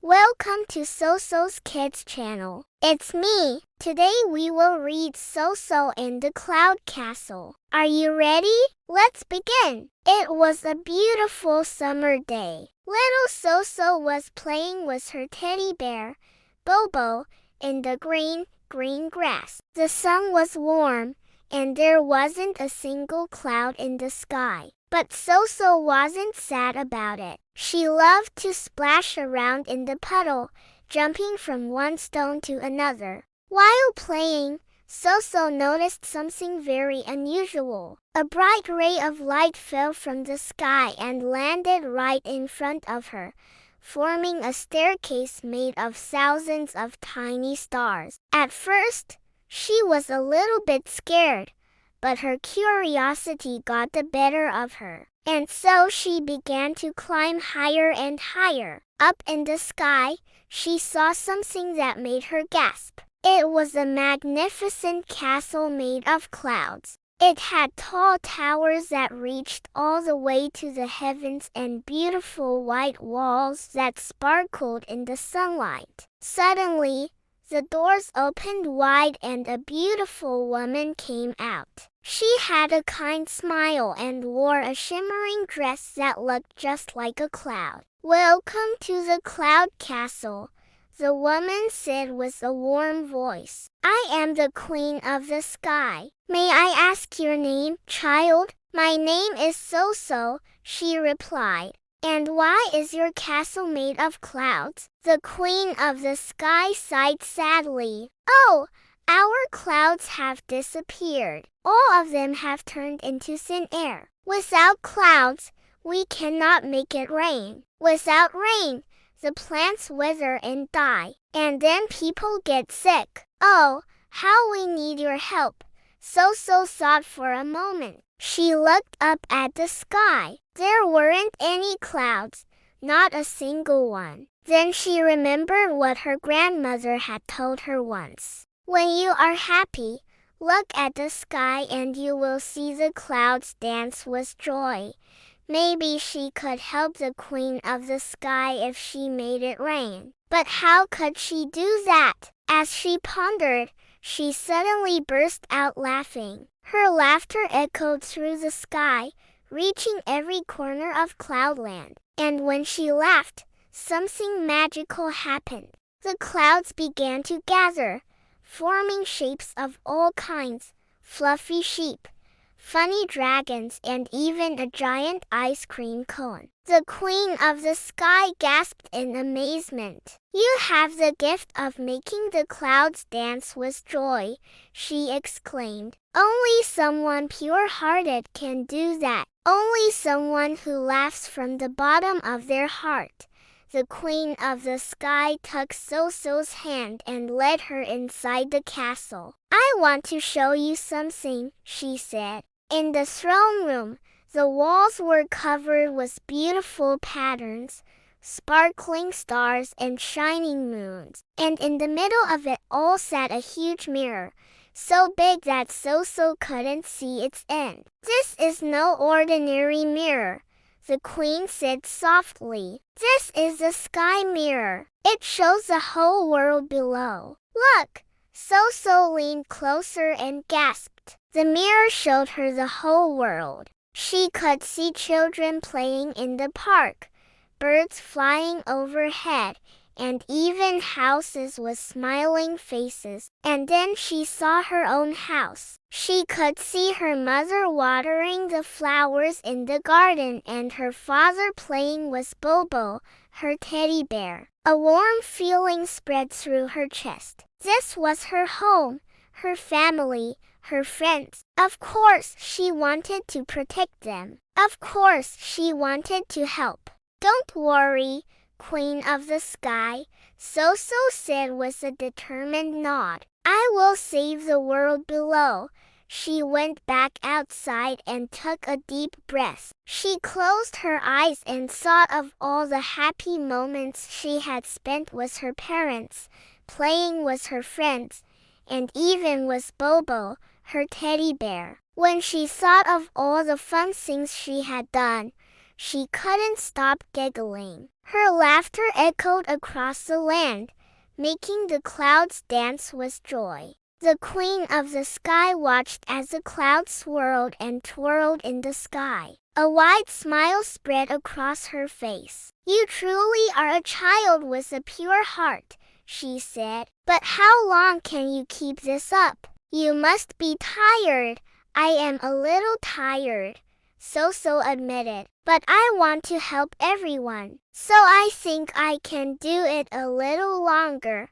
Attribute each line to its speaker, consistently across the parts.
Speaker 1: Welcome to Soso's Kids Channel. It's me. Today we will read Soso in the Cloud Castle. Are you ready? Let's begin. It was a beautiful summer day. Little Soso was playing with her teddy bear, Bobo, in the green grass. The sun was warm, and there wasn't a single cloud in the sky. But Soso wasn't sad about it. She loved to splash around in the puddle, jumping from one stone to another. While playing, Soso noticed something very unusual. A bright ray of light fell from the sky and landed right in front of her, forming a staircase made of thousands of tiny stars. At first, she was a little bit scared, but her curiosity got the better of her, and so she began to climb higher and higher. Up in the sky, she saw something that made her gasp. It was a magnificent castle made of clouds. It had tall towers that reached all the way to the heavens and beautiful white walls that sparkled in the sunlight. Suddenly, the doors opened wide and a beautiful woman came out. She had a kind smile and wore a shimmering dress that looked just like a cloud. "Welcome to the Cloud Castle," the woman said with a warm voice. "I am the Queen of the Sky. May I ask your name, child?" "My name is Soso," she replied. "And why is your castle made of clouds?" The Queen of the Sky sighed sadly. "Oh, our clouds have disappeared. All of them have turned into thin air. Without clouds, we cannot make it rain. Without rain, the plants wither and die, and then people get sick. Oh, how we need your help." Soso thought for a moment. She looked up at the sky. There weren't any clouds, not a single one. Then she remembered what her grandmother had told her once. "When you are happy, look at the sky and you will see the clouds dance with joy." Maybe she could help the Queen of the Sky if she made it rain. But how could she do that? As she pondered, she suddenly burst out laughing. Her laughter echoed through the sky, reaching every corner of Cloudland. And when she laughed, something magical happened. The clouds began to gather, forming shapes of all kinds: fluffy sheep, funny dragons, and even a giant ice cream cone. The Queen of the Sky gasped in amazement. "You have the gift of making the clouds dance with joy," she exclaimed. "Only someone pure-hearted can do that. Only someone who laughs from the bottom of their heart." The Queen of the Sky took Soso's hand and led her inside the castle. "I want to show you something," she said. In the throne room, the walls were covered with beautiful patterns, sparkling stars and shining moons. And in the middle of it all sat a huge mirror, so big that Soso couldn't see its end. "This is no ordinary mirror," the Queen said softly. "This is the Sky Mirror. It shows the whole world below. Look!" Soso leaned closer and gasped. The mirror showed her the whole world. She could see children playing in the park, birds flying overhead, and even houses with smiling faces. And then she saw her own house. She could see her mother watering the flowers in the garden and her father playing with Bobo, her teddy bear. A warm feeling spread through her chest. This was her home, her family, her friends. Of course she wanted to protect them. Of course she wanted to help. "Don't worry, Queen of the Sky," Soso said with a determined nod. "I will save the world below." She went back outside and took a deep breath. She closed her eyes and thought of all the happy moments she had spent with her parents, playing with her friends, and even with Bobo, her teddy bear. When she thought of all the fun things she had done, she couldn't stop giggling. Her laughter echoed across the land, making the clouds dance with joy. The Queen of the Sky watched as the clouds swirled and twirled in the sky. A wide smile spread across her face. "You truly are a child with a pure heart," she said. "But how long can you keep this up? You must be tired." "I am a little tired," Soso admitted, "but I want to help everyone, so I think I can do it a little longer."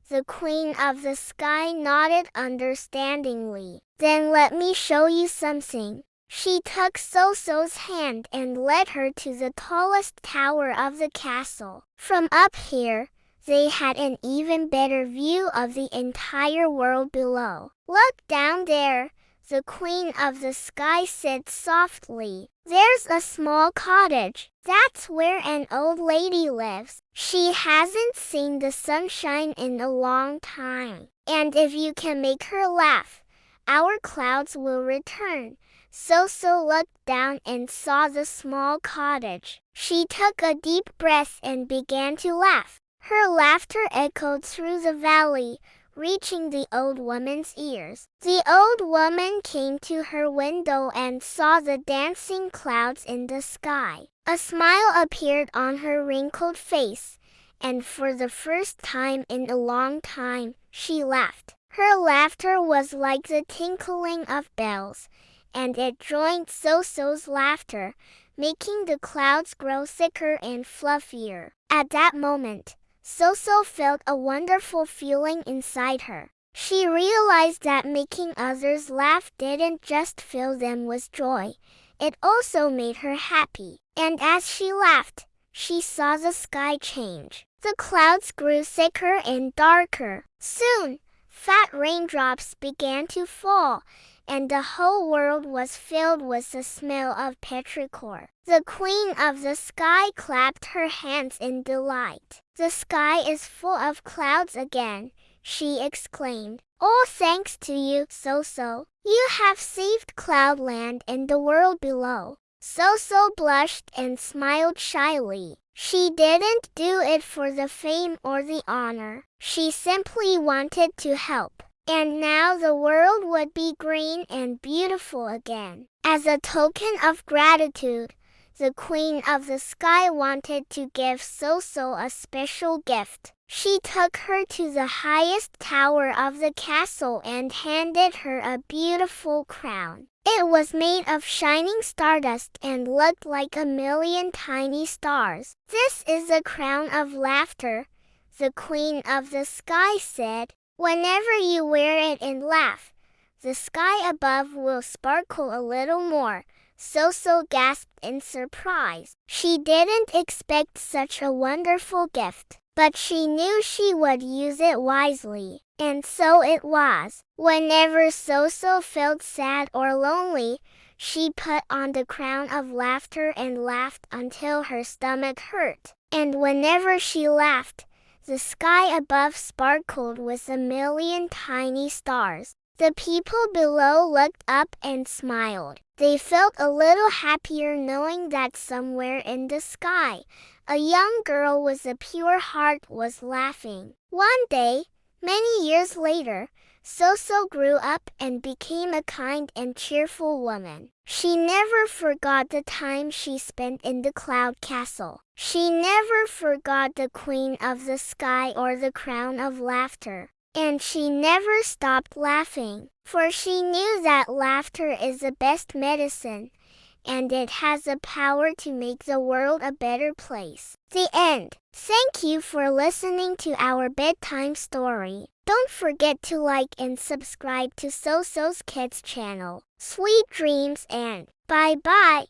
Speaker 1: The Queen of the Sky nodded understandingly. "Then let me show you something." She took Soso's hand and led her to the tallest tower of the castle. From up here, they had an even better view of the entire world below. "Look down there," the Queen of the Sky said softly. "There's a small cottage. That's where an old lady lives. She hasn't seen the sunshine in a long time. And if you can make her laugh, our clouds will return." Soso looked down and saw the small cottage. She took a deep breath and began to laugh. Her laughter echoed through the valley, reaching the old woman's ears. The old woman came to her window and saw the dancing clouds in the sky. A smile appeared on her wrinkled face, and for the first time in a long time, she laughed. Her laughter was like the tinkling of bells, and it joined Soso's laughter, making the clouds grow thicker and fluffier. At that moment, Soso felt a wonderful feeling inside her. She realized that making others laugh didn't just fill them with joy, it also made her happy. And as she laughed, she saw the sky change. The clouds grew thicker and darker. Soon, fat raindrops began to fall, and the whole world was filled with the smell of petrichor. The Queen of the Sky clapped her hands in delight. "The sky is full of clouds again," she exclaimed. "All thanks to you, Soso. You have saved Cloudland and the world below." Soso blushed and smiled shyly. She didn't do it for the fame or the honor. She simply wanted to help. And now the world would be green and beautiful again. As a token of gratitude, the Queen of the Sky wanted to give Soso a special gift. She took her to the highest tower of the castle and handed her a beautiful crown. It was made of shining stardust and looked like a million tiny stars. "This is a crown of laughter," the Queen of the Sky said. "Whenever you wear it and laugh, the sky above will sparkle a little more." Soso gasped in surprise. She didn't expect such a wonderful gift, but she knew she would use it wisely. And so it was. Whenever Soso felt sad or lonely, she put on the crown of laughter and laughed until her stomach hurt. And whenever she laughed, the sky above sparkled with a million tiny stars. The people below looked up and smiled. They felt a little happier knowing that somewhere in the sky, a young girl with a pure heart was laughing. One day, many years later, Soso grew up and became a kind and cheerful woman. She never forgot the time she spent in the cloud castle. She never forgot the Queen of the Sky or the crown of laughter. And she never stopped laughing, for she knew that laughter is the best medicine, and it has the power to make the world a better place. The end. Thank you for listening to our bedtime story. Don't forget to like and subscribe to Soso's Kids Channel. Sweet dreams and bye-bye.